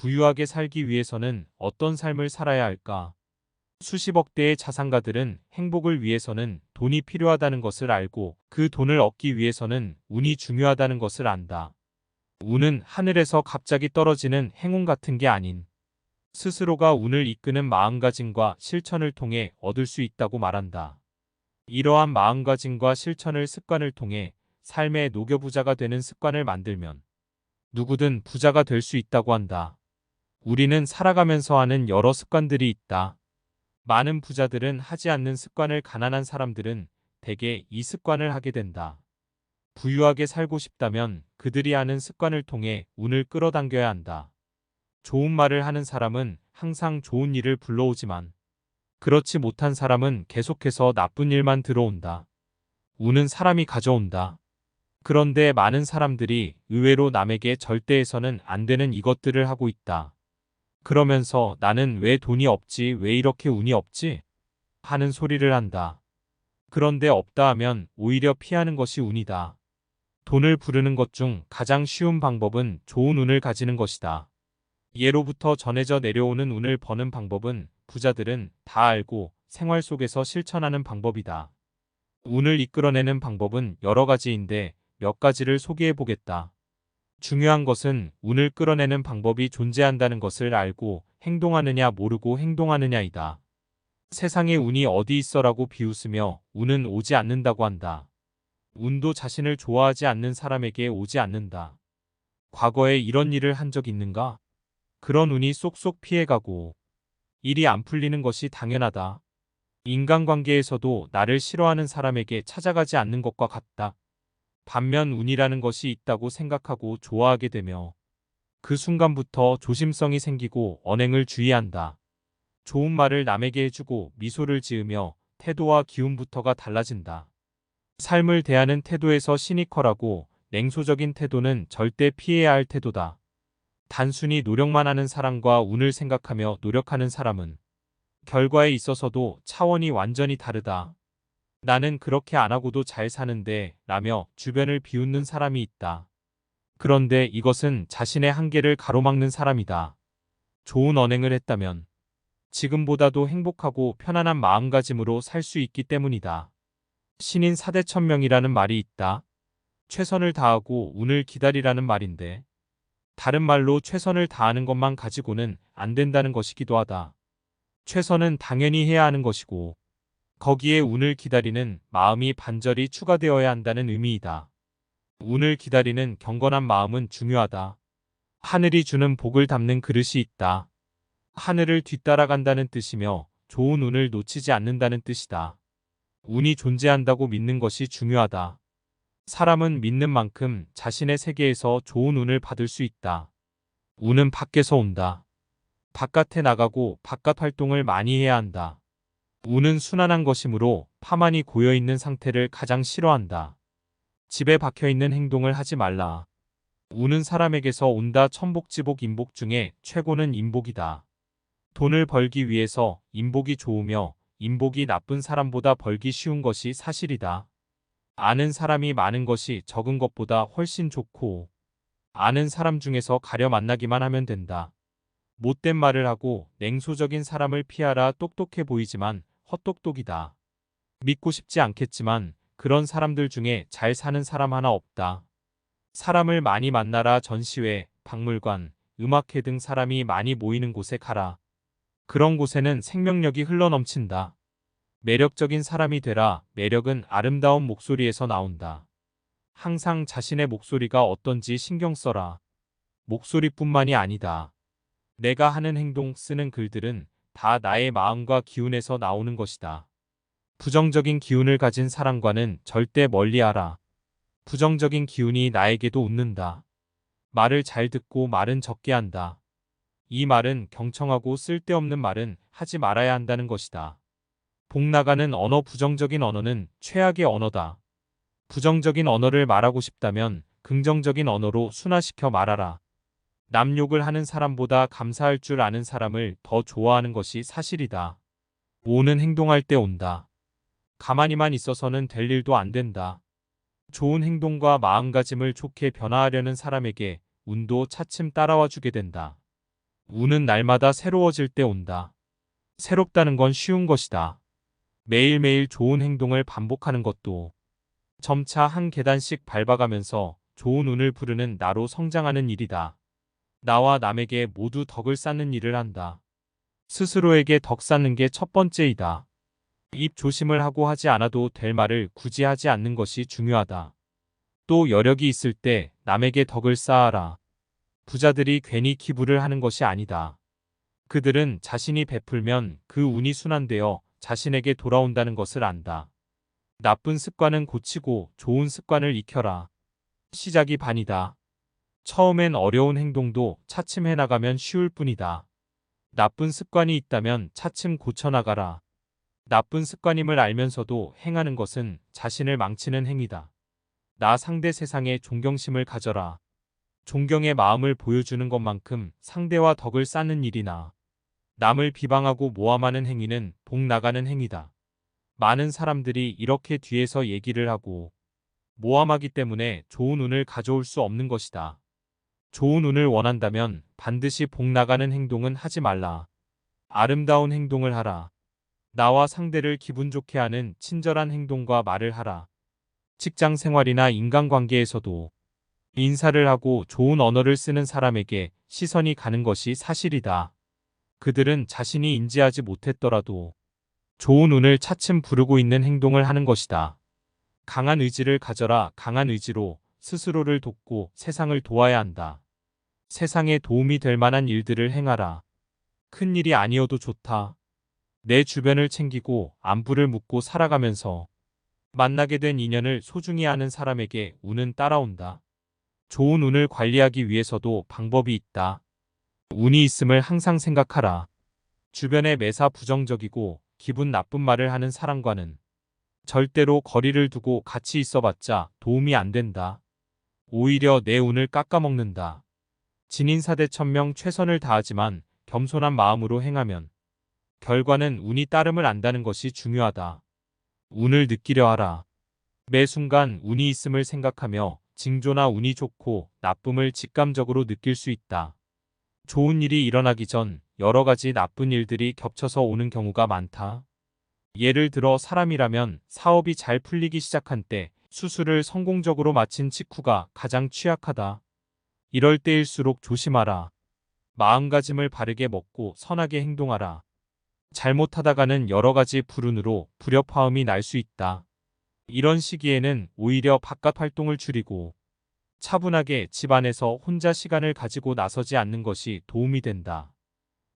부유하게 살기 위해서는 어떤 삶을 살아야 할까? 수십억 대의 자산가들은 행복을 위해서는 돈이 필요하다는 것을 알고 그 돈을 얻기 위해서는 운이 중요하다는 것을 안다. 운은 하늘에서 갑자기 떨어지는 행운 같은 게 아닌 스스로가 운을 이끄는 마음가짐과 실천을 통해 얻을 수 있다고 말한다. 이러한 마음가짐과 실천을 습관을 통해 삶의 녹여부자가 되는 습관을 만들면 누구든 부자가 될 수 있다고 한다. 우리는 살아가면서 하는 여러 습관들이 있다. 많은 부자들은 하지 않는 습관을 가난한 사람들은 대개 이 습관을 하게 된다. 부유하게 살고 싶다면 그들이 하는 습관을 통해 운을 끌어당겨야 한다. 좋은 말을 하는 사람은 항상 좋은 일을 불러오지만 그렇지 못한 사람은 계속해서 나쁜 일만 들어온다. 운은 사람이 가져온다. 그런데 많은 사람들이 의외로 남에게 절대 해서는 안 되는 이것들을 하고 있다. 그러면서 나는 왜 돈이 없지, 왜 이렇게 운이 없지? 하는 소리를 한다. 그런데 없다 하면 오히려 피하는 것이 운이다. 돈을 부르는 것 중 가장 쉬운 방법은 좋은 운을 가지는 것이다. 예로부터 전해져 내려오는 운을 버는 방법은 부자들은 다 알고 생활 속에서 실천하는 방법이다. 운을 이끌어내는 방법은 여러 가지인데 몇 가지를 소개해 보겠다. 중요한 것은 운을 끌어내는 방법이 존재한다는 것을 알고 행동하느냐 모르고 행동하느냐이다. 세상에 운이 어디 있어라고 비웃으며 운은 오지 않는다고 한다. 운도 자신을 좋아하지 않는 사람에게 오지 않는다. 과거에 이런 일을 한 적 있는가? 그런 운이 쏙쏙 피해가고 일이 안 풀리는 것이 당연하다. 인간관계에서도 나를 싫어하는 사람에게 찾아가지 않는 것과 같다. 반면 운이라는 것이 있다고 생각하고 좋아하게 되며 그 순간부터 조심성이 생기고 언행을 주의한다. 좋은 말을 남에게 해주고 미소를 지으며 태도와 기운부터가 달라진다. 삶을 대하는 태도에서 시니컬하고 냉소적인 태도는 절대 피해야 할 태도다. 단순히 노력만 하는 사람과 운을 생각하며 노력하는 사람은 결과에 있어서도 차원이 완전히 다르다. 나는 그렇게 안 하고도 잘 사는데 라며 주변을 비웃는 사람이 있다. 그런데 이것은 자신의 한계를 가로막는 사람이다. 좋은 언행을 했다면 지금보다도 행복하고 편안한 마음가짐으로 살 수 있기 때문이다. 신인 사대천명이라는 말이 있다. 최선을 다하고 운을 기다리라는 말인데 다른 말로 최선을 다하는 것만 가지고는 안 된다는 것이기도 하다. 최선은 당연히 해야 하는 것이고 거기에 운을 기다리는 마음이 반절이 추가되어야 한다는 의미이다. 운을 기다리는 경건한 마음은 중요하다. 하늘이 주는 복을 담는 그릇이 있다. 하늘을 뒤따라간다는 뜻이며 좋은 운을 놓치지 않는다는 뜻이다. 운이 존재한다고 믿는 것이 중요하다. 사람은 믿는 만큼 자신의 세계에서 좋은 운을 받을 수 있다. 운은 밖에서 온다. 바깥에 나가고 바깥 활동을 많이 해야 한다. 운은 순환한 것이므로 파만이 고여있는 상태를 가장 싫어한다. 집에 박혀있는 행동을 하지 말라. 운은 사람에게서 온다. 천복지복 인복 중에 최고는 인복이다. 돈을 벌기 위해서 인복이 좋으며 인복이 나쁜 사람보다 벌기 쉬운 것이 사실이다. 아는 사람이 많은 것이 적은 것보다 훨씬 좋고 아는 사람 중에서 가려 만나기만 하면 된다. 못된 말을 하고 냉소적인 사람을 피하라. 똑똑해 보이지만 헛똑똑이다. 믿고 싶지 않겠지만 그런 사람들 중에 잘 사는 사람 하나 없다. 사람을 많이 만나라. 전시회, 박물관, 음악회 등 사람이 많이 모이는 곳에 가라. 그런 곳에는 생명력이 흘러넘친다. 매력적인 사람이 되라. 매력은 아름다운 목소리에서 나온다. 항상 자신의 목소리가 어떤지 신경 써라. 목소리뿐만이 아니다. 내가 하는 행동, 쓰는 글들은 다 나의 마음과 기운에서 나오는 것이다. 부정적인 기운을 가진 사람과는 절대 멀리하라. 부정적인 기운이 나에게도 웃는다. 말을 잘 듣고 말은 적게 한다. 이 말은 경청하고 쓸데없는 말은 하지 말아야 한다는 것이다. 복 나가는 언어. 부정적인 언어는 최악의 언어다. 부정적인 언어를 말하고 싶다면 긍정적인 언어로 순화시켜 말하라. 남 욕을 하는 사람보다 감사할 줄 아는 사람을 더 좋아하는 것이 사실이다. 오는 행동할 때 온다. 가만히만 있어서는 될 일도 안 된다. 좋은 행동과 마음가짐을 좋게 변화하려는 사람에게 운도 차츰 따라와 주게 된다. 운은 날마다 새로워질 때 온다. 새롭다는 건 쉬운 것이다. 매일매일 좋은 행동을 반복하는 것도 점차 한 계단씩 밟아가면서 좋은 운을 부르는 나로 성장하는 일이다. 나와 남에게 모두 덕을 쌓는 일을 한다. 스스로에게 덕 쌓는 게 첫 번째이다. 입 조심을 하고 하지 않아도 될 말을 굳이 하지 않는 것이 중요하다. 또 여력이 있을 때 남에게 덕을 쌓아라. 부자들이 괜히 기부를 하는 것이 아니다. 그들은 자신이 베풀면 그 운이 순환되어 자신에게 돌아온다는 것을 안다. 나쁜 습관은 고치고 좋은 습관을 익혀라. 시작이 반이다. 처음엔 어려운 행동도 차츰 해나가면 쉬울 뿐이다. 나쁜 습관이 있다면 차츰 고쳐나가라. 나쁜 습관임을 알면서도 행하는 것은 자신을 망치는 행위다. 나 상대 세상에 존경심을 가져라. 존경의 마음을 보여주는 것만큼 상대와 덕을 쌓는 일이나 남을 비방하고 모함하는 행위는 복 나가는 행위다. 많은 사람들이 이렇게 뒤에서 얘기를 하고 모함하기 때문에 좋은 운을 가져올 수 없는 것이다. 좋은 운을 원한다면 반드시 복 나가는 행동은 하지 말라. 아름다운 행동을 하라. 나와 상대를 기분 좋게 하는 친절한 행동과 말을 하라. 직장 생활이나 인간관계에서도 인사를 하고 좋은 언어를 쓰는 사람에게 시선이 가는 것이 사실이다. 그들은 자신이 인지하지 못했더라도 좋은 운을 차츰 부르고 있는 행동을 하는 것이다. 강한 의지를 가져라. 강한 의지로 스스로를 돕고 세상을 도와야 한다. 세상에 도움이 될 만한 일들을 행하라. 큰 일이 아니어도 좋다. 내 주변을 챙기고 안부를 묻고 살아가면서 만나게 된 인연을 소중히 하는 사람에게 운은 따라온다. 좋은 운을 관리하기 위해서도 방법이 있다. 운이 있음을 항상 생각하라. 주변에 매사 부정적이고 기분 나쁜 말을 하는 사람과는 절대로 거리를 두고 같이 있어봤자 도움이 안 된다. 오히려 내 운을 깎아먹는다. 진인사대천명 최선을 다하지만 겸손한 마음으로 행하면 결과는 운이 따름을 안다는 것이 중요하다. 운을 느끼려 하라. 매 순간 운이 있음을 생각하며 징조나 운이 좋고 나쁨을 직감적으로 느낄 수 있다. 좋은 일이 일어나기 전 여러 가지 나쁜 일들이 겹쳐서 오는 경우가 많다. 예를 들어 사람이라면 사업이 잘 풀리기 시작한 때 수술을 성공적으로 마친 직후가 가장 취약하다. 이럴 때일수록 조심하라. 마음가짐을 바르게 먹고 선하게 행동하라. 잘못하다가는 여러 가지 불운으로 불협화음이 날 수 있다. 이런 시기에는 오히려 바깥 활동을 줄이고 차분하게 집안에서 혼자 시간을 가지고 나서지 않는 것이 도움이 된다.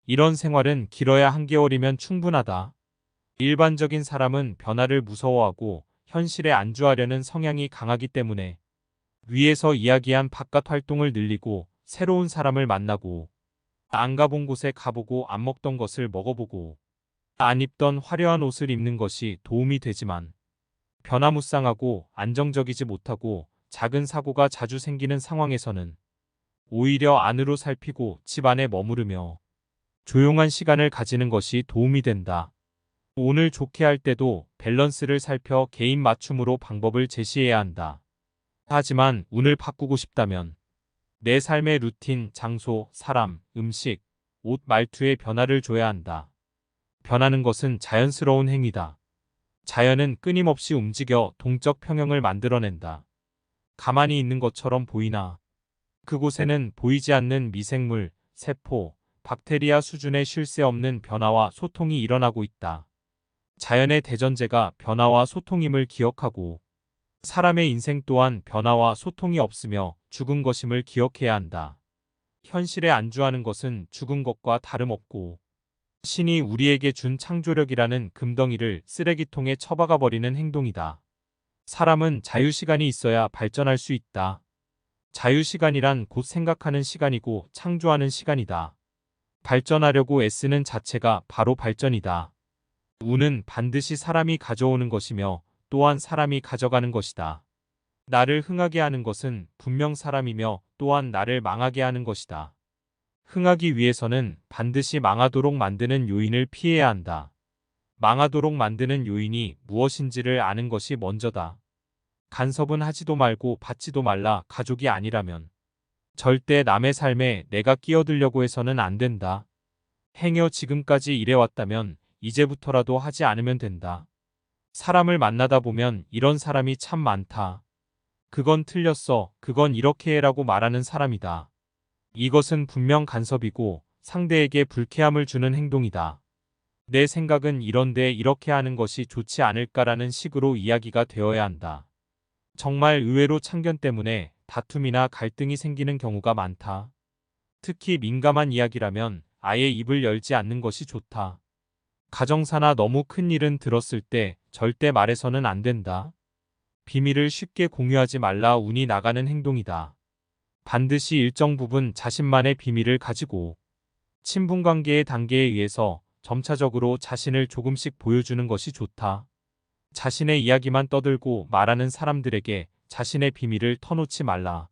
이런 생활은 길어야 한개월이면 충분하다. 일반적인 사람은 변화를 무서워하고 현실에 안주하려는 성향이 강하기 때문에 위에서 이야기한 바깥 활동을 늘리고 새로운 사람을 만나고 안 가본 곳에 가보고 안 먹던 것을 먹어보고 안 입던 화려한 옷을 입는 것이 도움이 되지만 변화무쌍하고 안정적이지 못하고 작은 사고가 자주 생기는 상황에서는 오히려 안으로 살피고 집 안에 머무르며 조용한 시간을 가지는 것이 도움이 된다. 운을 좋게 할 때도 밸런스를 살펴 개인 맞춤으로 방법을 제시해야 한다. 하지만 운을 바꾸고 싶다면 내 삶의 루틴, 장소, 사람, 음식, 옷, 말투에 변화를 줘야 한다. 변하는 것은 자연스러운 행위다. 자연은 끊임없이 움직여 동적 평형을 만들어낸다. 가만히 있는 것처럼 보이나 그곳에는 보이지 않는 미생물, 세포, 박테리아 수준의 쉴 새 없는 변화와 소통이 일어나고 있다. 자연의 대전제가 변화와 소통임을 기억하고 사람의 인생 또한 변화와 소통이 없으며 죽은 것임을 기억해야 한다. 현실에 안주하는 것은 죽은 것과 다름없고 신이 우리에게 준 창조력이라는 금덩이를 쓰레기통에 처박아 버리는 행동이다. 사람은 자유시간이 있어야 발전할 수 있다. 자유시간이란 곧 생각하는 시간이고 창조하는 시간이다. 발전하려고 애쓰는 자체가 바로 발전이다. 운은 반드시 사람이 가져오는 것이며 또한 사람이 가져가는 것이다. 나를 흥하게 하는 것은 분명 사람이며 또한 나를 망하게 하는 것이다. 흥하기 위해서는 반드시 망하도록 만드는 요인을 피해야 한다. 망하도록 만드는 요인이 무엇인지를 아는 것이 먼저다. 간섭은 하지도 말고 받지도 말라. 가족이 아니라면 절대 남의 삶에 내가 끼어들려고 해서는 안 된다. 행여 지금까지 이래왔다면 이제부터라도 하지 않으면 된다. 사람을 만나다 보면 이런 사람이 참 많다. 그건 틀렸어. 그건 이렇게 해라고 말하는 사람이다. 이것은 분명 간섭이고 상대에게 불쾌함을 주는 행동이다. 내 생각은 이런데 이렇게 하는 것이 좋지 않을까라는 식으로 이야기가 되어야 한다. 정말 의외로 참견 때문에 다툼이나 갈등이 생기는 경우가 많다. 특히 민감한 이야기라면 아예 입을 열지 않는 것이 좋다. 가정사나 너무 큰 일은 들었을 때 절대 말해서는 안 된다. 비밀을 쉽게 공유하지 말라 운이 나가는 행동이다. 반드시 일정 부분 자신만의 비밀을 가지고 친분관계의 단계에 의해서 점차적으로 자신을 조금씩 보여주는 것이 좋다. 자신의 이야기만 떠들고 말하는 사람들에게 자신의 비밀을 터놓지 말라.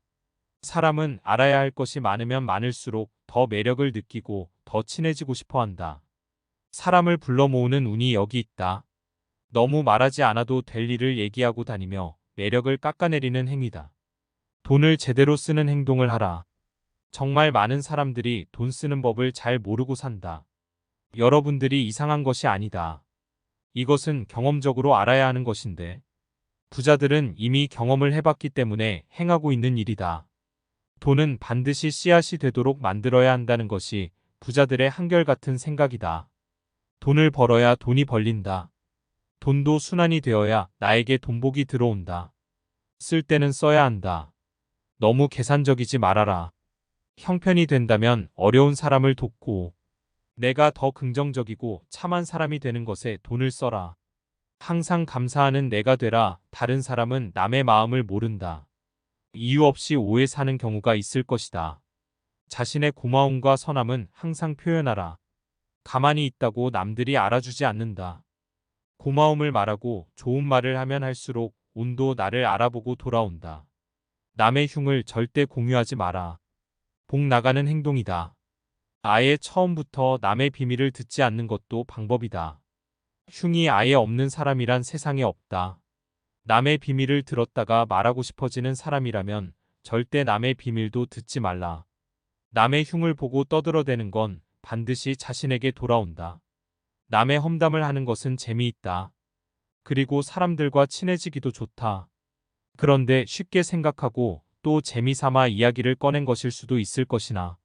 사람은 알아야 할 것이 많으면 많을수록 더 매력을 느끼고 더 친해지고 싶어 한다. 사람을 불러 모으는 운이 여기 있다. 너무 말하지 않아도 될 일을 얘기하고 다니며 매력을 깎아내리는 행위다. 돈을 제대로 쓰는 행동을 하라. 정말 많은 사람들이 돈 쓰는 법을 잘 모르고 산다. 여러분들이 이상한 것이 아니다. 이것은 경험적으로 알아야 하는 것인데, 부자들은 이미 경험을 해봤기 때문에 행하고 있는 일이다. 돈은 반드시 씨앗이 되도록 만들어야 한다는 것이 부자들의 한결같은 생각이다. 돈을 벌어야 돈이 벌린다. 돈도 순환이 되어야 나에게 돈복이 들어온다. 쓸 때는 써야 한다. 너무 계산적이지 말아라. 형편이 된다면 어려운 사람을 돕고 내가 더 긍정적이고 참한 사람이 되는 것에 돈을 써라. 항상 감사하는 내가 되라. 다른 사람은 남의 마음을 모른다. 이유 없이 오해 사는 경우가 있을 것이다. 자신의 고마움과 선함은 항상 표현하라. 가만히 있다고 남들이 알아주지 않는다. 고마움을 말하고 좋은 말을 하면 할수록 운도 나를 알아보고 돌아온다. 남의 흉을 절대 공유하지 마라. 복 나가는 행동이다. 아예 처음부터 남의 비밀을 듣지 않는 것도 방법이다. 흉이 아예 없는 사람이란 세상에 없다. 남의 비밀을 들었다가 말하고 싶어지는 사람이라면 절대 남의 비밀도 듣지 말라. 남의 흉을 보고 떠들어대는 건 반드시 자신에게 돌아온다. 남의 험담을 하는 것은 재미있다. 그리고 사람들과 친해지기도 좋다. 그런데 쉽게 생각하고 또 재미삼아 이야기를 꺼낸 것일 수도 있을 것이나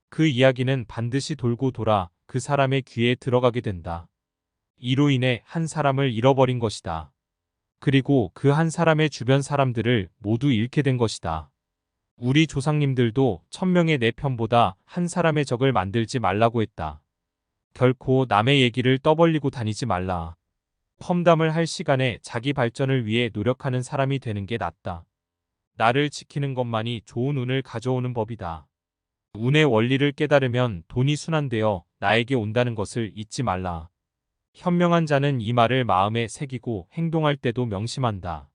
그 이야기는 반드시 돌고 돌아 그 사람의 귀에 들어가게 된다. 이로 인해 한 사람을 잃어버린 것이다. 그리고 그 한 사람의 주변 사람들을 모두 잃게 된 것이다. 우리 조상님들도 1000명의 내 편보다 한 사람의 적을 만들지 말라고 했다. 결코 남의 얘기를 떠벌리고 다니지 말라. 험담을 할 시간에 자기 발전을 위해 노력하는 사람이 되는 게 낫다. 나를 지키는 것만이 좋은 운을 가져오는 법이다. 운의 원리를 깨달으면 돈이 순환되어 나에게 온다는 것을 잊지 말라. 현명한 자는 이 말을 마음에 새기고 행동할 때도 명심한다.